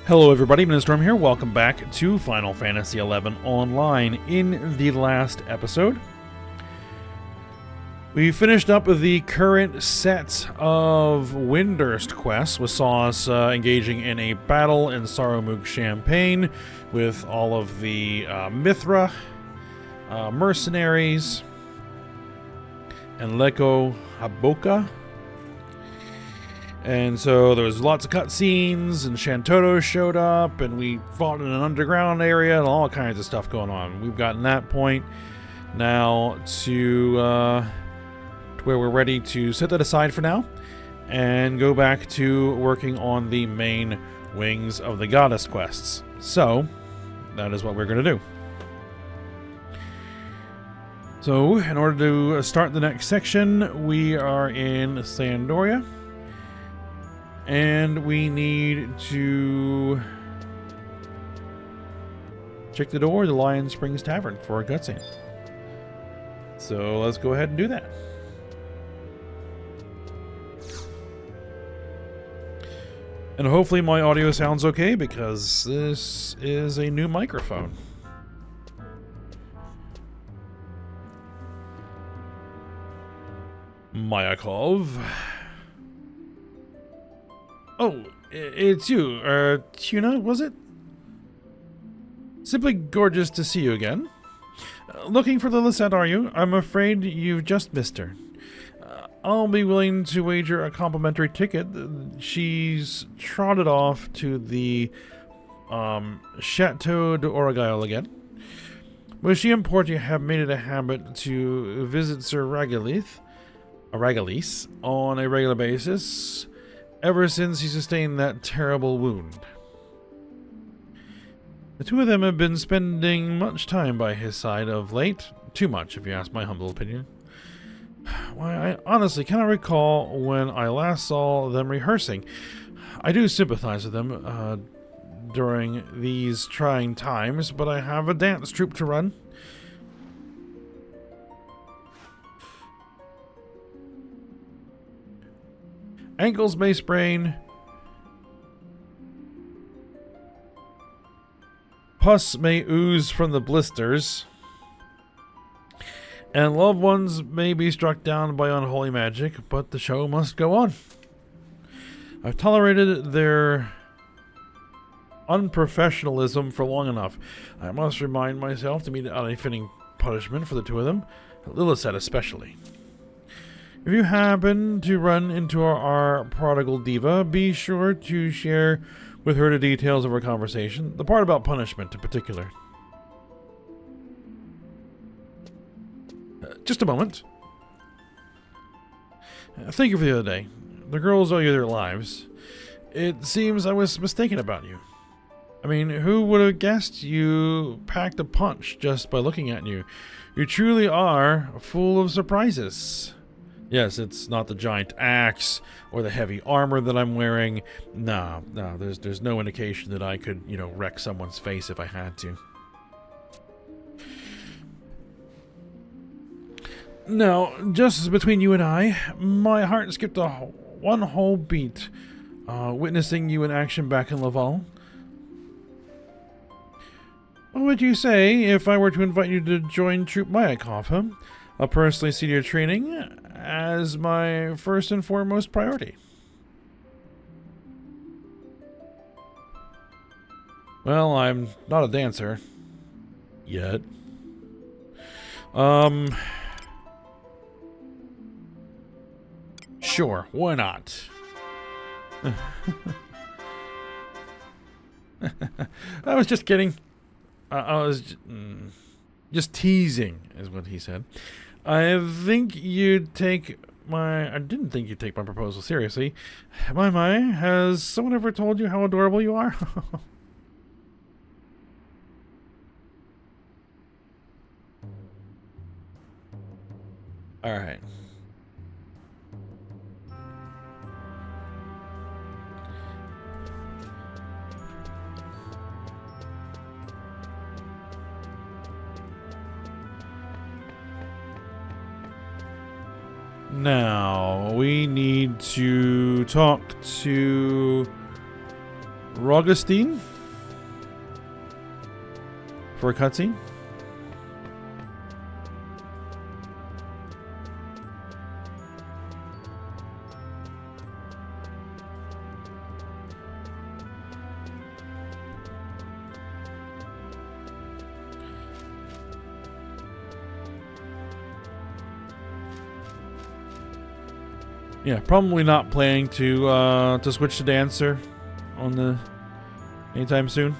Hello everybody, Minstorm here. Welcome back to Final Fantasy XI Online. In the last episode, we finished up the current set of Windurst quests, which saw us engaging in a battle in Saromuk Champaign with all of the Mithra mercenaries and Leko Haboka. And so there was lots of cutscenes, and Shantoto showed up, and we fought in an underground area, and all kinds of stuff going on. We've gotten that point now to where we're ready to set that aside for now, and go back to working on the main Wings of the Goddess quests. So, that is what we're going to do. So, in order to start the next section, we are in Sandoria. And we need to check the door of the Lion Springs Tavern for a cutscene. So let's go ahead and do that. And hopefully my audio sounds okay because this is a new microphone. Mayakov. Oh, it's you, Tuna, was it? Simply gorgeous to see you again. Looking for the Lisette, are you? I'm afraid you've just missed her. I'll be willing to wager a complimentary ticket. She's trotted off to the Chateau d'Oragail again. But she and Portia have made it a habit to visit Sir Ragalis on a regular basis, ever since he sustained that terrible wound. The two of them have been spending much time by his side of late. Too much, if you ask my humble opinion. Why, I honestly cannot recall when I last saw them rehearsing. I do sympathize with them during these trying times, but I have a dance troupe to run. Ankles may sprain, pus may ooze from the blisters, and loved ones may be struck down by unholy magic, but the show must go on. I've tolerated their unprofessionalism for long enough. I must remind myself to mete out a fitting punishment for the two of them, Lilith especially. If you happen to run into our prodigal diva, be sure to share with her the details of our conversation, the part about punishment in particular. Just a moment. Thank you for the other day. The girls owe you their lives. It seems I was mistaken about you. I mean, who would have guessed you packed a punch just by looking at you? You truly are full of surprises. Yes, it's not the giant axe or the heavy armor that I'm wearing. No, there's no indication that I could, wreck someone's face if I had to. Now, just as between you and I, my heart skipped one whole beat, witnessing you in action back in Laval. What would you say if I were to invite you to join Troop Mayakov, huh? I'll personally see to your training as my first and foremost priority. Well, I'm not a dancer. Yet. Sure, why not? I was just kidding. I was just teasing, is what he said. I didn't think you'd take my proposal seriously. My, has someone ever told you how adorable you are? Alright. Now, we need to talk to Rogastine? For a cutscene? Yeah, probably not planning to switch to Dancer on the anytime soon.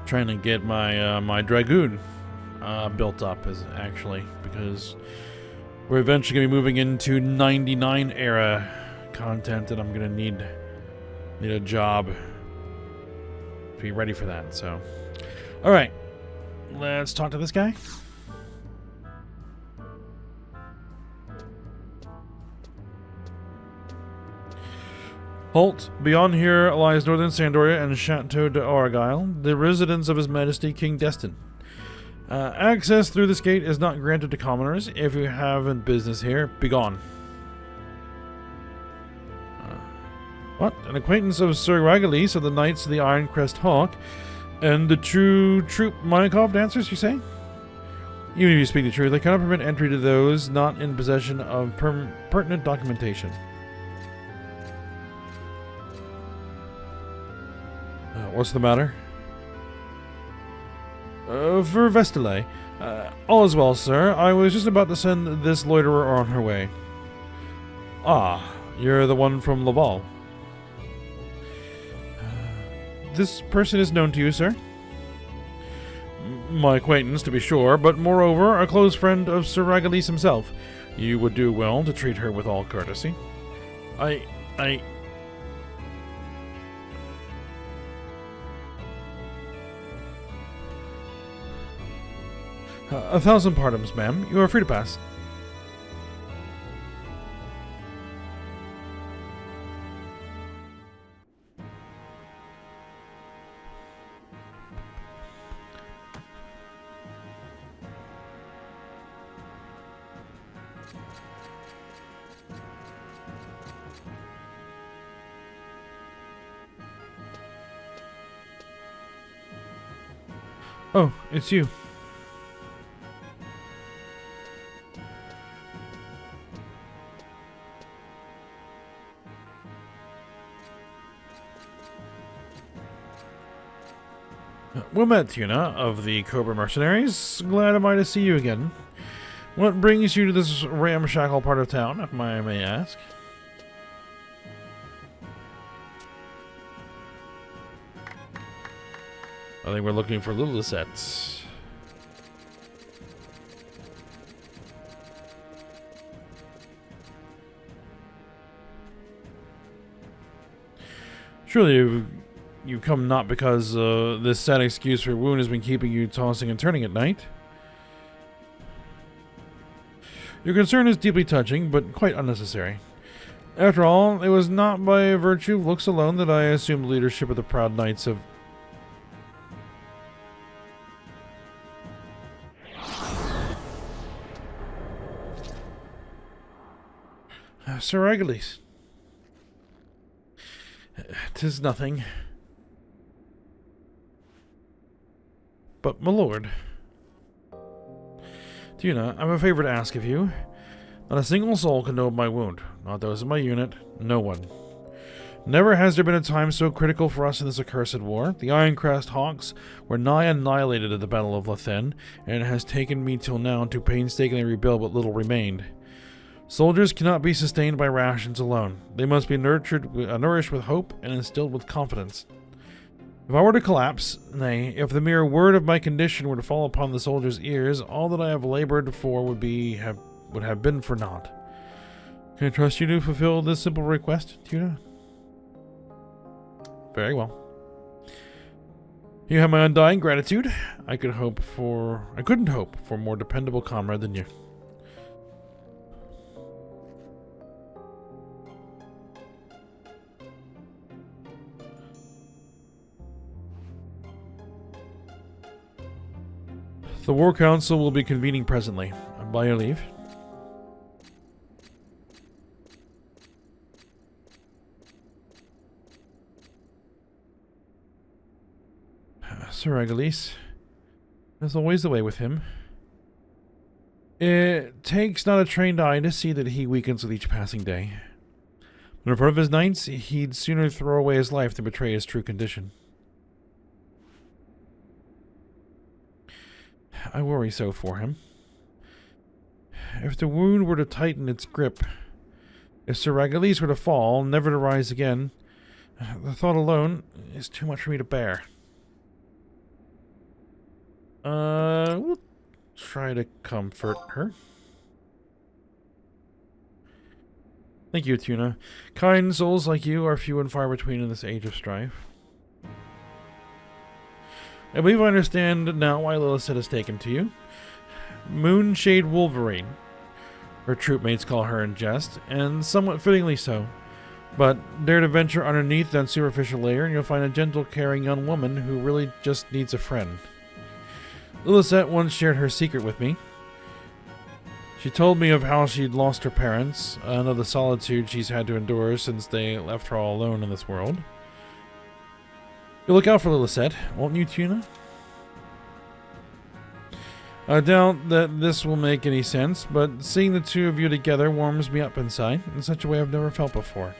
Trying to get my my Dragoon built up because we're eventually gonna be moving into 99 era content, and I'm gonna need a job to be ready for that. So, all right, let's talk to this guy. Halt. Beyond here lies northern Sandoria and Chateau d'Argyle, the residence of His Majesty King Destin. Access through this gate is not granted to commoners. If you haven't business here, begone. What? An acquaintance of Sir Ragalis of the Knights of the Iron Crest Hawk, and the true troop Minakov dancers, you say? Even if you speak the truth, I cannot permit entry to those not in possession of pertinent documentation. What's the matter? For Vestile. All is well, sir. I was just about to send this loiterer on her way. Ah, you're the one from Laval. This person is known to you, sir? My acquaintance, to be sure, but moreover, a close friend of Sir Ragalis himself. You would do well to treat her with all courtesy. A thousand pardons, ma'am. You are free to pass. Oh, it's you. Well met, Tuna, of the Cobra Mercenaries. Glad am I to see you again. What brings you to this ramshackle part of town, if I may ask? I think we're looking for little sets. Surely you've come not because this sad excuse for your wound has been keeping you tossing and turning at night. Your concern is deeply touching, but quite unnecessary. After all, it was not by virtue of looks alone that I assumed leadership of the proud knights of... Sir Ragalis. 'Tis nothing. But, my lord, Tuna, I have a favor to ask of you. Not a single soul can know of my wound. Not those in my unit. No one. Never has there been a time so critical for us in this accursed war. The Ironcrest Hawks were nigh annihilated at the Battle of Lathen, and it has taken me till now to painstakingly rebuild what little remained. Soldiers cannot be sustained by rations alone. They must be nourished with hope and instilled with confidence. If I were to collapse, nay, if the mere word of my condition were to fall upon the soldiers' ears, all that I have labored for would have been for naught. Can I trust you to fulfill this simple request, Tuna? Very well. You have my undying gratitude. I couldn't hope for a more dependable comrade than you. The War Council will be convening presently. By your leave. Sir Regulus. That's always the way with him. It takes not a trained eye to see that he weakens with each passing day. But in front of his knights, he'd sooner throw away his life than betray his true condition. I worry so for him. If the wound were to tighten its grip, if Sir Regulus were to fall, never to rise again, the thought alone is too much for me to bear. We'll try to comfort her. Thank you, Tuna. Kind souls like you are few and far between in this age of strife. I believe I understand now why Lilith has taken to you. Moonshade Wolverine. Her troopmates call her in jest, and somewhat fittingly so. But dare to venture underneath that superficial layer, and you'll find a gentle, caring young woman who really just needs a friend. Lilith once shared her secret with me. She told me of how she'd lost her parents, and of the solitude she's had to endure since they left her all alone in this world. You'll look out for Lilith, won't you, Tuna? I doubt that this will make any sense, but seeing the two of you together warms me up inside in such a way I've never felt before.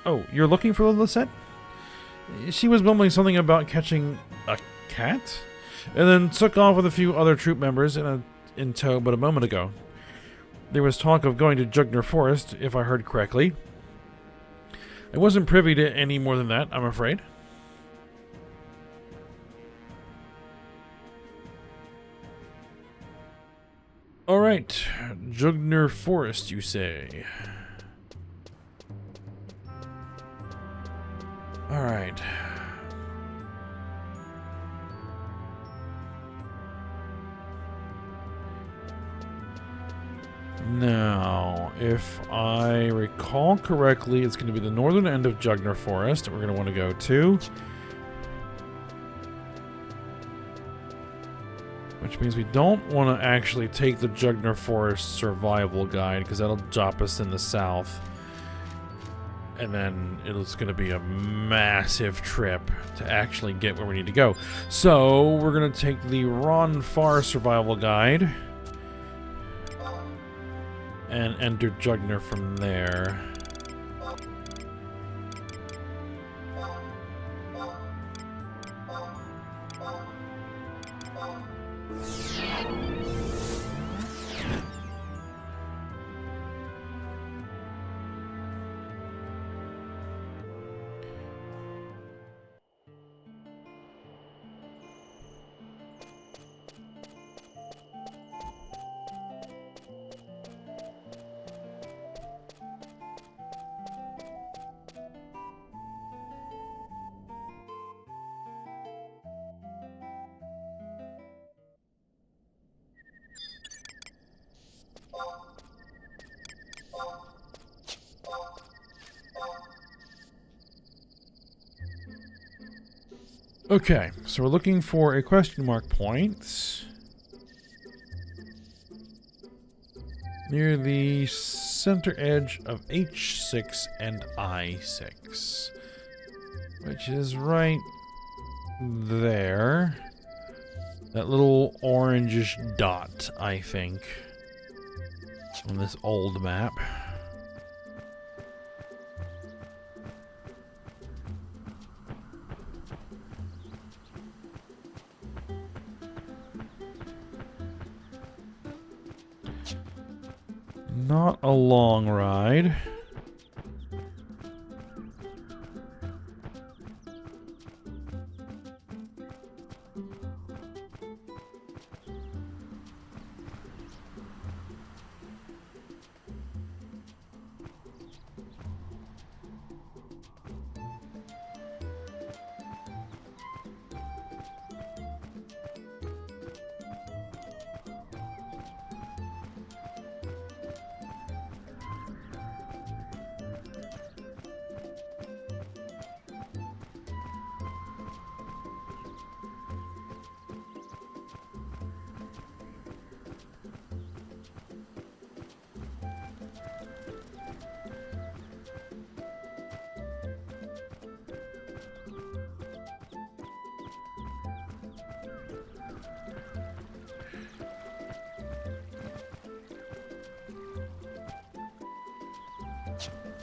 Oh, you're looking for Lilith? She was mumbling something about catching a cat, and then took off with a few other troop members in tow but a moment ago. There was talk of going to Jugner Forest, if I heard correctly. I wasn't privy to any more than that, I'm afraid. Alright, Jugner Forest, you say? Alright. Now, if I recall correctly, it's going to be the northern end of Jugner Forest that we're going to want to go to. Which means we don't want to actually take the Jugner Forest survival guide, because that'll drop us in the south. And then it's going to be a massive trip to actually get where we need to go. So, we're going to take the Ron Far survival guide and enter Jugner from there. Okay, so we're looking for a question mark point near the center edge of H6 and I6, which is right there. That little orangish dot, I think, on this old map. Not a long ride.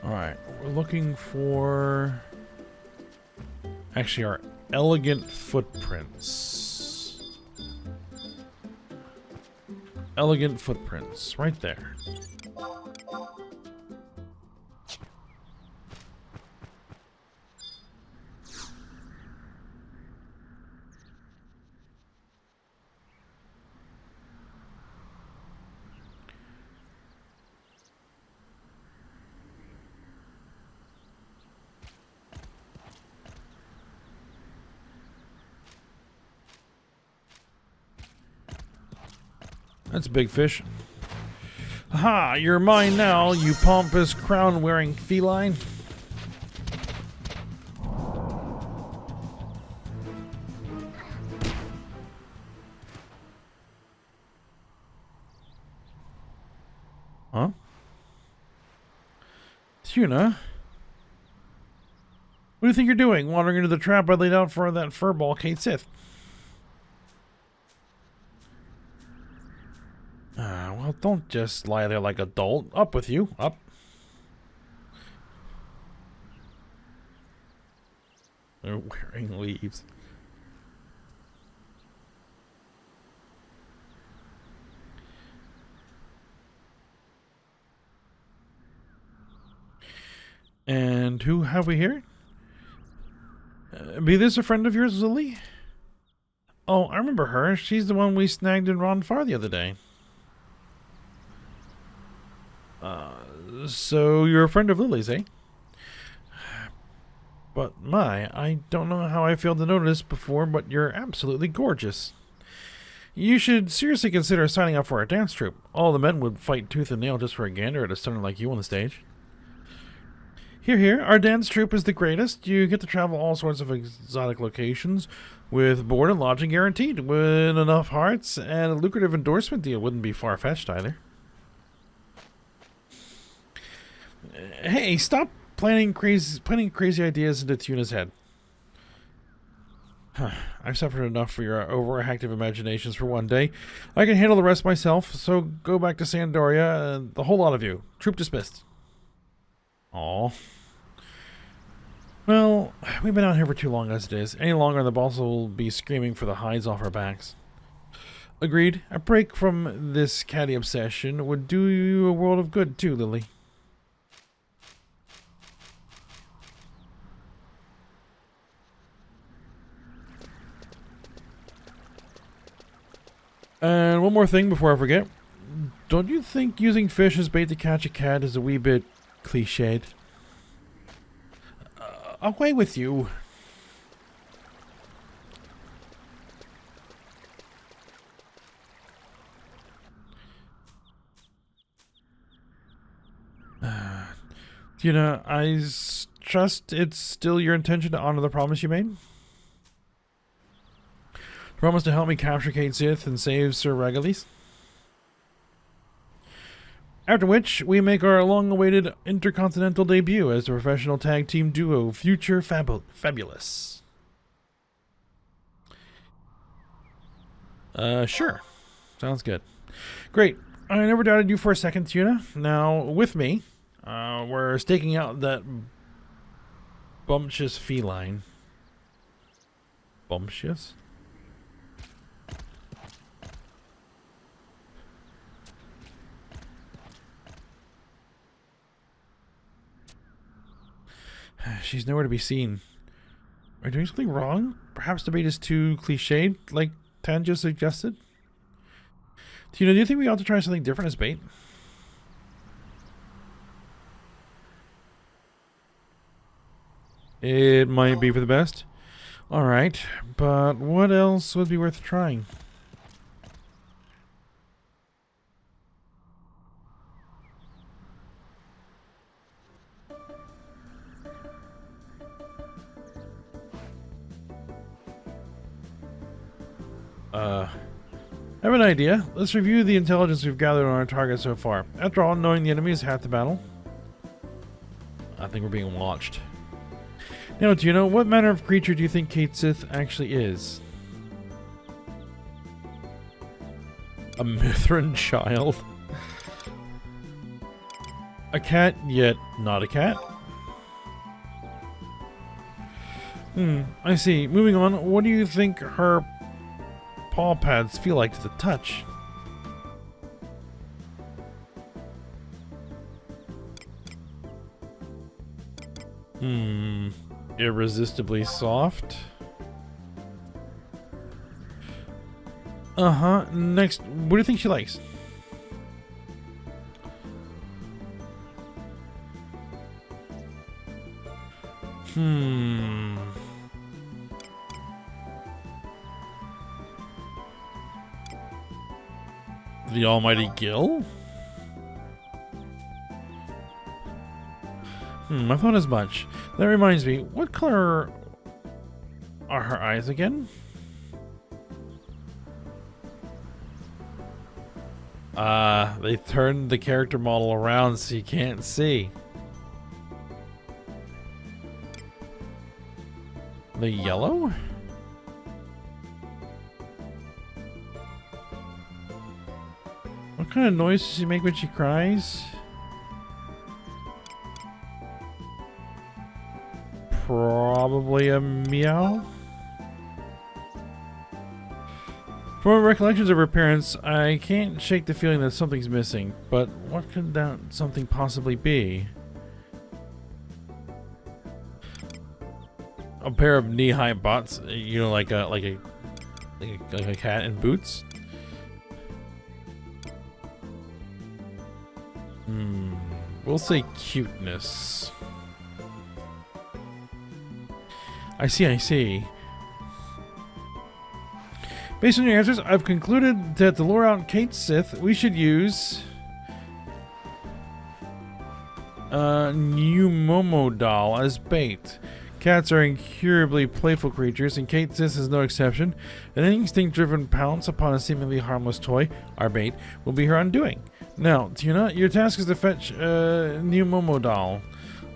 Alright, we're looking for... Actually, our elegant footprints. Elegant footprints, right there. That's a big fish. Aha! You're mine now, you pompous crown-wearing feline. Huh? Tuna? What do you think you're doing, wandering into the trap I laid out for that furball, Kate Sith? Well, don't just lie there like a dolt. Up with you. Up. They're wearing leaves. And who have we here? Be this a friend of yours, Lily? Oh, I remember her. She's the one we snagged in Ron Farr the other day. So you're a friend of Lily's, eh? But I don't know how I failed to notice before, but you're absolutely gorgeous. You should seriously consider signing up for our dance troupe. All the men would fight tooth and nail just for a gander at a stunner like you on the stage. Here, our dance troupe is the greatest. You get to travel all sorts of exotic locations with board and lodging guaranteed. With enough hearts and a lucrative endorsement deal wouldn't be far-fetched either. Hey, stop planting crazy ideas into Tuna's head. I've suffered enough for your overactive imaginations for one day. I can handle the rest myself, so go back to Sandoria, the whole lot of you. Troop dismissed. Aw. Well, we've been out here for too long as it is. Any longer, the boss will be screaming for the hides off our backs. Agreed. A break from this catty obsession would do you a world of good too, Lily. And one more thing before I forget. Don't you think using fish as bait to catch a cat is a wee bit cliched? Away with you. Tina, I trust it's still your intention to honor the promise you made? Promise to help me capture Kate Sith and save Sir Regalies? After which, we make our long-awaited intercontinental debut as the professional tag team duo Future Fabulous. Sure. Sounds good. Great. I never doubted you for a second, Tuna. Now, with me, we're staking out that bumptious feline. Bumptious? She's nowhere to be seen. Are we doing something wrong? Perhaps the bait is too cliched, like Tan just suggested? Do you think we ought to try something different as bait? It might be for the best. Alright, but what else would be worth trying? I have an idea. Let's review the intelligence we've gathered on our target so far. After all, knowing the enemy is half the battle. I think we're being watched. Now, do you know what manner of creature do you think Kate Sith actually is? A Mithrin child? A cat, yet not a cat? I see. Moving on, what do you think her paw pads feel like to the touch? Irresistibly soft? Uh-huh. Next, what do you think she likes? The almighty Gil? I thought as much. That reminds me, what color are her eyes again? They turned the character model around so you can't see. The yellow? What kind of noise does she make when she cries? Probably a meow. From my recollections of her appearance, I can't shake the feeling that something's missing. But what could that something possibly be? A pair of knee-high boots, you know, like a cat in boots. We'll say cuteness. I see. Based on your answers, I've concluded that to lure out Kate Sith, we should use new Momo doll as bait. Cats are incurably playful creatures, and Kate Sith is no exception. An instinct-driven pounce upon a seemingly harmless toy, our bait, will be her undoing. Now, Tuna, your task is to fetch new Momo doll.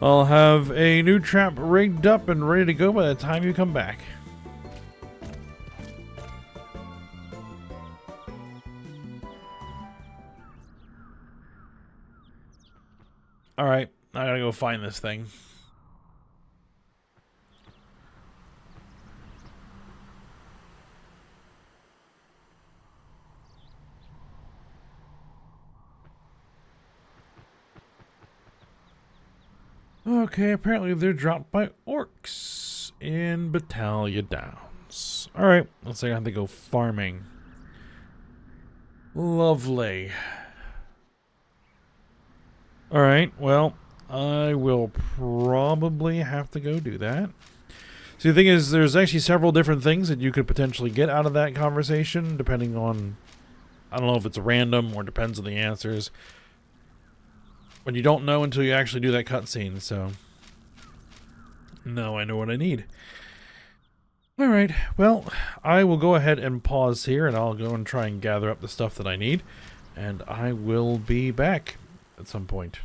I'll have a new trap rigged up and ready to go by the time you come back. Alright, I gotta go find this thing. Okay, apparently they're dropped by orcs in Battaglia Downs. Alright, looks like I have to go farming. Lovely. Alright, well, I will probably have to go do that. So the thing is, there's actually several different things that you could potentially get out of that conversation, depending on, I don't know if it's random or depends on the answers. But you don't know until you actually do that cutscene, so now I know what I need. Alright, well, I will go ahead and pause here, and I'll go and try and gather up the stuff that I need, and I will be back at some point.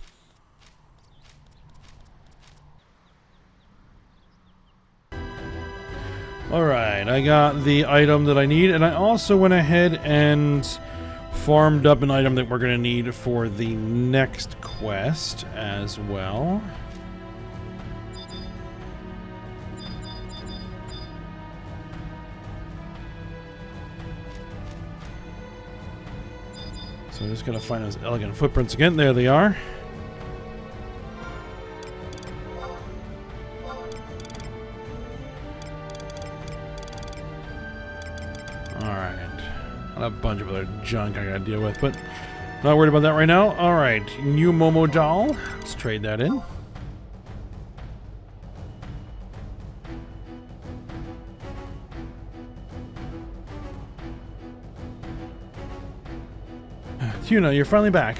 Alright, I got the item that I need, and I also went ahead and farmed up an item that we're going to need for the next quest as well. So I'm just going to find those elegant footprints again. There they are. Alright. I have a bunch of other junk I gotta deal with, but not worried about that right now. Alright, new Momo doll. Let's trade that in. Tuna, you're finally back.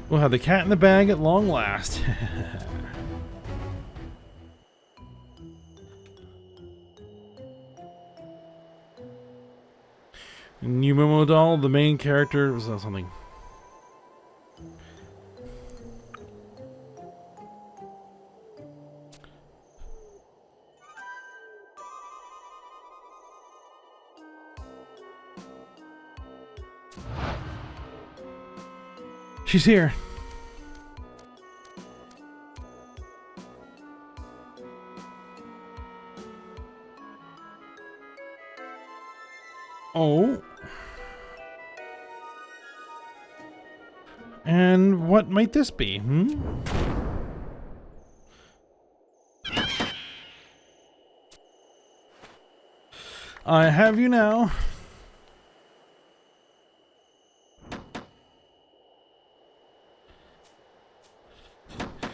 We'll have the cat in the bag at long last. New Momo doll, the main character, was that something? She's here. Oh. And what might this be, I have you now.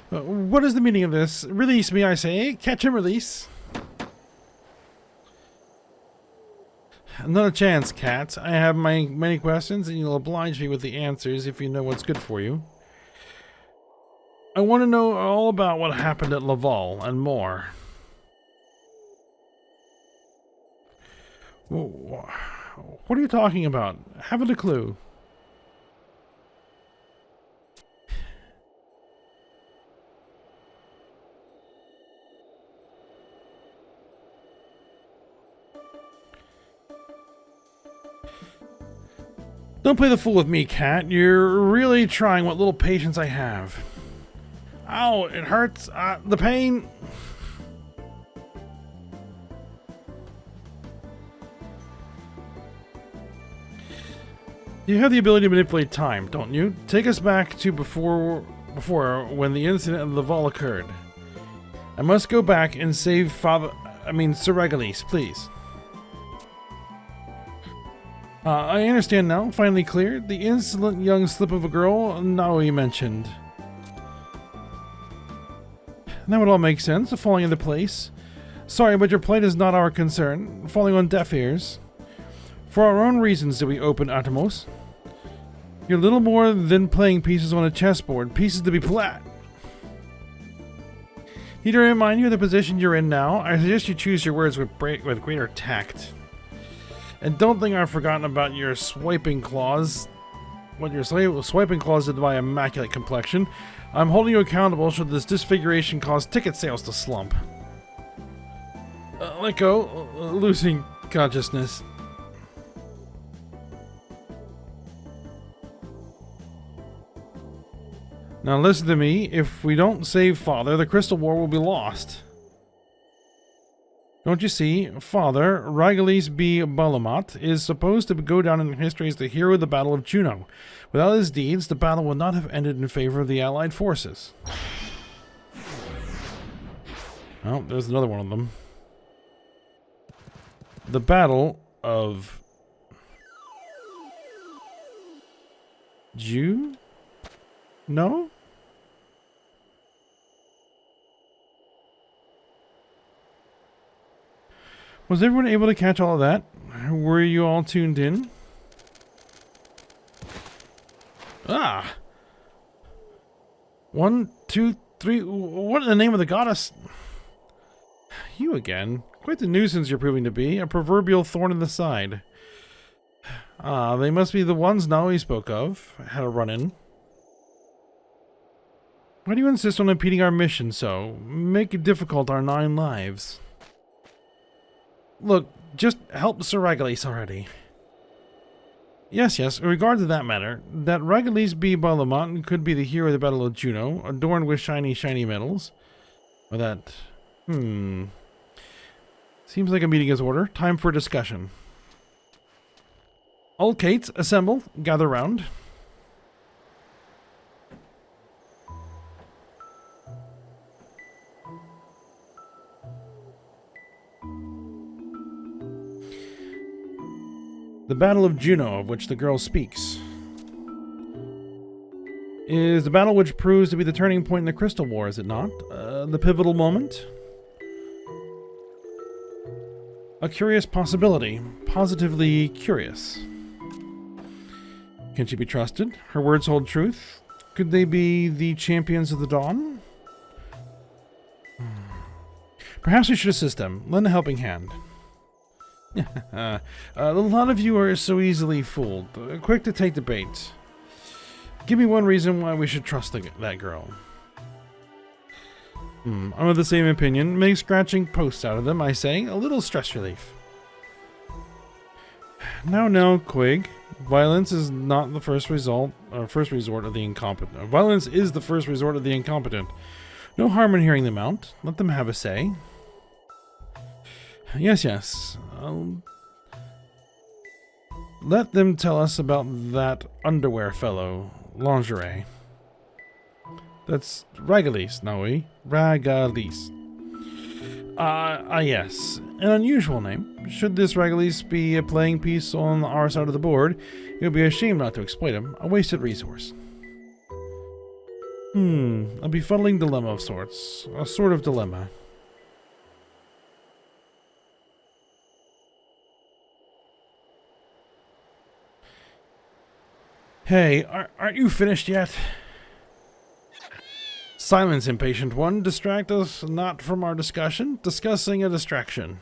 What is the meaning of this? Release me, I say. Catch and release. Not a chance, cat. I have my many questions, and you'll oblige me with the answers if you know what's good for you. I want to know all about what happened at Laval and more. What are you talking about? Haven't a clue. Don't play the fool with me, cat. You're really trying what little patience I have. Ow, it hurts. The pain. You have the ability to manipulate time, don't you? Take us back to before when the incident at Laval occurred. I must go back and save Sir Regalis, please. I understand now, finally clear. The insolent young slip of a girl Naoi mentioned. That would all make sense, falling into place. Sorry, but your plight is not our concern, falling on deaf ears. For our own reasons did we open Atomos. You're little more than playing pieces on a chessboard, pieces to be flat. Need to remind you of the position you're in now. I suggest you choose your words with greater tact. And don't think I've forgotten about your swiping claws. What your swiping claws did to my immaculate complexion. I'm holding you accountable should this disfiguration cause ticket sales to slump. Let go. Losing consciousness. Now listen to me. If we don't save Father, the Crystal War will be lost. Don't you see, Father, Ragalis B. Balamat, is supposed to go down in history as the hero of the Battle of Juno. Without his deeds, the battle would not have ended in favor of the Allied forces. Oh, there's another one of them. The Battle of Juno? No? Was everyone able to catch all of that? Were you all tuned in? Ah! 1, 2, 3. What in the name of the goddess? You again. Quite the nuisance you're proving to be. A proverbial thorn in the side. Ah, they must be the ones Naoi spoke of. Had a run-in. Why do you insist on impeding our mission so? Make it difficult our 9 lives. Look, just help Sir Ragalis already. Yes, in regard to that matter, that Ragalis B. Balamont could be the hero of the Battle of Juno, adorned with shiny medals. Or that... Seems like a meeting is order. Time for discussion. All Kates, assemble, gather round. The Battle of Juno, of which the girl speaks, is the battle which proves to be the turning point in the Crystal War, is it not? The pivotal moment? A curious possibility. Positively curious. Can she be trusted? Her words hold truth? Could they be the champions of the dawn? Perhaps we should assist them. Lend a helping hand. A lot of you are so easily fooled. Quick to take the bait. Give me one reason why we should trust that girl. I'm of the same opinion. Make scratching posts out of them, I say. A little stress relief. Now, Quig. Violence is not the first resort of the incompetent. Violence is the first resort of the incompetent. No harm in hearing them out. Let them have a say. Yes, yes. Let them tell us about that underwear fellow. Lingerie. That's Ragalis, no we? Ragalis. Yes. An unusual name. Should this Ragalis be a playing piece on our side of the board, it would be a shame not to exploit him. A wasted resource. A befuddling dilemma of sorts. A sort of dilemma. Hey, aren't you finished yet? Silence, impatient one. Distract us not from our discussion. Discussing a distraction.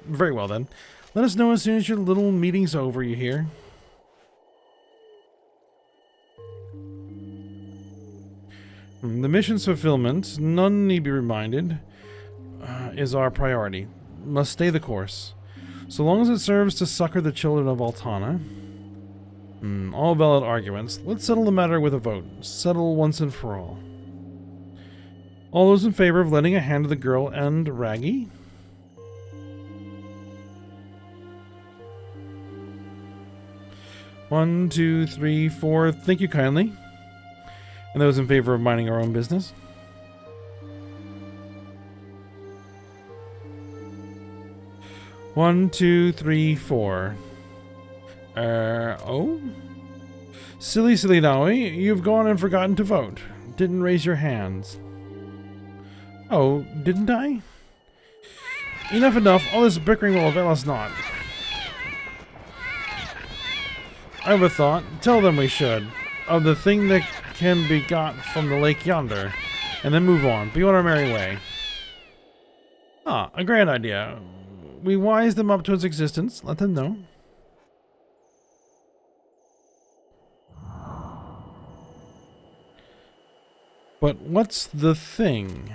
Very well then. Let us know as soon as your little meeting's over, you hear? The mission's fulfillment, none need be reminded, is our priority. Must stay the course. So long as it serves to succor the children of Altana. All valid arguments. Let's settle the matter with a vote. Settle once and for all. All those in favor of lending a hand to the girl and Raggy? One, two, three, four. Thank you kindly. And those in favor of minding our own business? One, two, three, four. Oh? Silly Naui, you've gone and forgotten to vote. Didn't raise your hands. Oh, didn't I? Enough. All this bickering will avail us not. I have a thought. Tell them we should. Of the thing that can be got from the lake yonder. And then move on. Be on our merry way. A grand idea. We wise them up to its existence. Let them know. But what's the thing?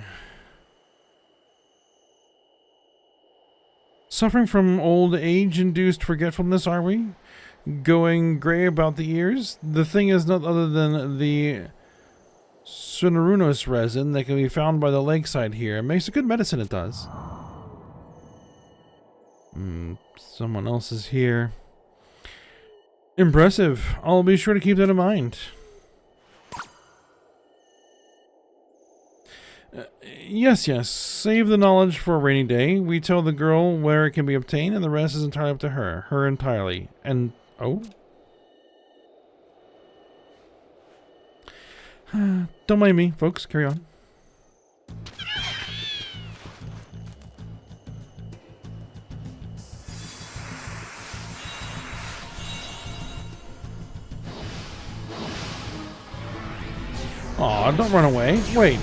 Suffering from old age-induced forgetfulness, are we? Going gray about the ears? The thing is not other than the Sunarunos resin that can be found by the lakeside here. It makes a good medicine, it does. Someone else is here. Impressive. I'll be sure to keep that in mind. Yes. Save the knowledge for a rainy day. We tell the girl where it can be obtained, and the rest is entirely up to her. Her entirely. And, oh? Don't mind me, folks. Carry on. Aw, don't run away. Wait.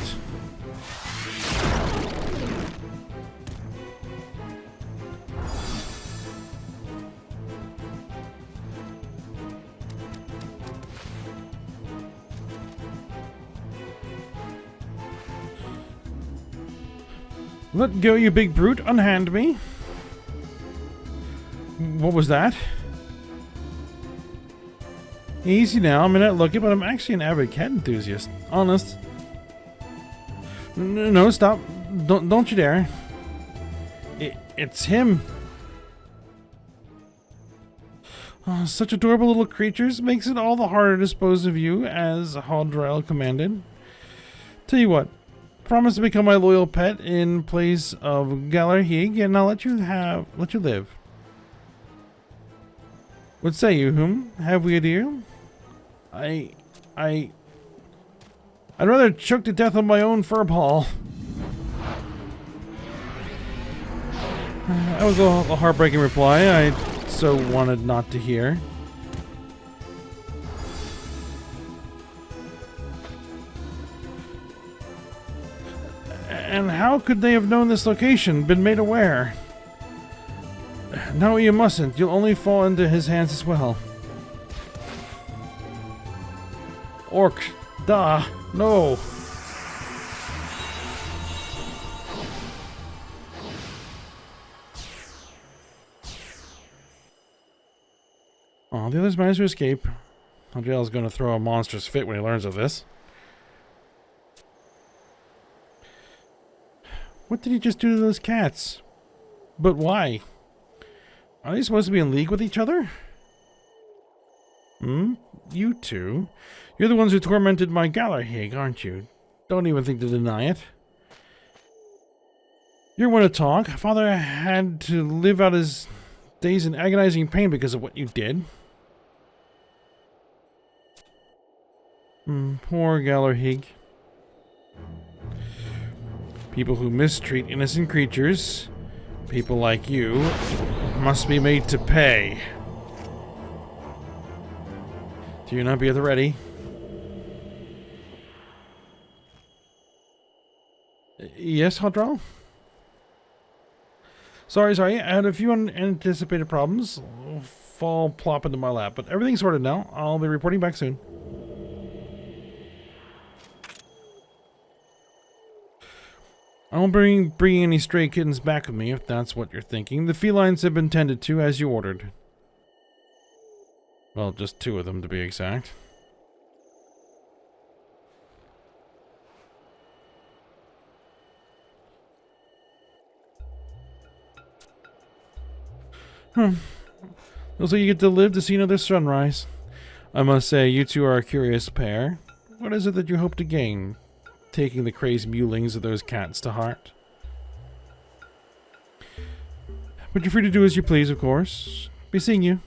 Let go, you big brute. Unhand me. What was that? Easy now. I may not look it, but I'm actually an avid cat enthusiast. Honest. No, stop. Don't you dare. It's him. Oh, such adorable little creatures. Makes it all the harder to dispose of you, as Hadriel commanded. Tell you what. Promise to become my loyal pet in place of Galarhig, and I'll let you live. What say you, whom? Have we a deal? I'd rather choke to death on my own fur ball. That was a heartbreaking reply I so wanted not to hear. And how could they have known this location, been made aware? No, you mustn't. You'll only fall into his hands as well. Orc. Duh. No. Oh, the others managed to escape. Vana'diel is going to throw a monstrous fit when he learns of this. What did he just do to those cats? But why? Are they supposed to be in league with each other? Hmm? You two? You're the ones who tormented my Galahig, aren't you? Don't even think to deny it. You're one to talk. Father had to live out his days in agonizing pain because of what you did. Poor Galahig. People who mistreat innocent creatures, people like you, must be made to pay. Do you not be at the ready? Yes, Hadral? Sorry, I had a few unanticipated problems fall plop into my lap, but everything's sorted now. I'll be reporting back soon. I won't bring any stray kittens back with me, if that's what you're thinking. The felines have been tended to as you ordered. Well, just 2 of them to be exact. Looks like you get to live to see another sunrise. I must say, you two are a curious pair. What is it that you hope to gain? Taking the crazed mewlings of those cats to heart. But you're free to do as you please, of course. Be seeing you.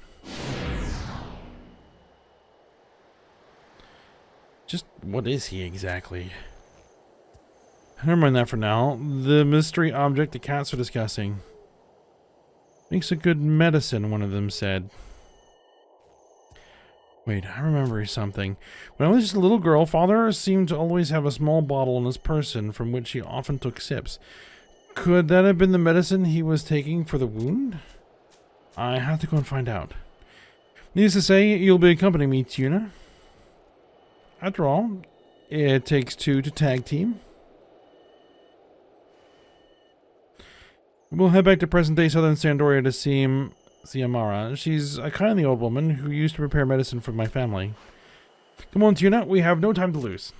Just what is he exactly? Never mind that for now. The mystery object the cats are discussing. Makes a good medicine, one of them said. Wait, I remember something. When I was just a little girl, Father seemed to always have a small bottle in his person from which he often took sips. Could that have been the medicine he was taking for the wound? I have to go and find out. Needless to say, you'll be accompanying me, Tuna. After all, it takes 2 to tag team. We'll head back to present-day southern Sandoria to see Amara. She's a kindly old woman who used to prepare medicine for my family. Come on, Tuna, we have no time to lose.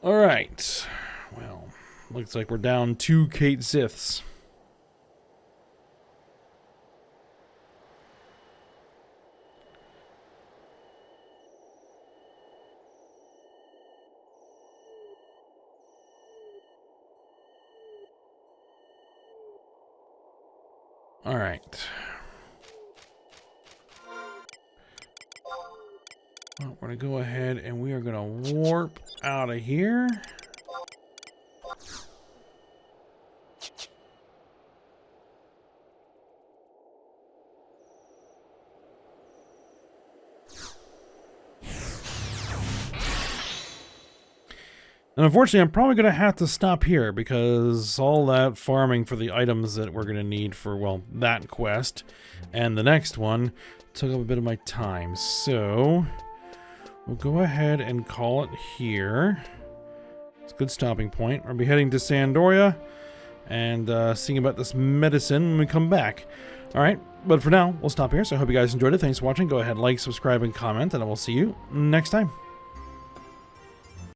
Alright. Well, looks like we're down 2 Kate Siths. All right. Well, we're going to go ahead and we are going to warp out of here. And unfortunately, I'm probably going to have to stop here because all that farming for the items that we're going to need for, well, that quest and the next one took up a bit of my time. So we'll go ahead and call it here. It's a good stopping point. I'll be heading to Sandoria and seeing about this medicine when we come back. All right, but for now, we'll stop here. So I hope you guys enjoyed it. Thanks for watching. Go ahead, like, subscribe, and comment, and I will see you next time.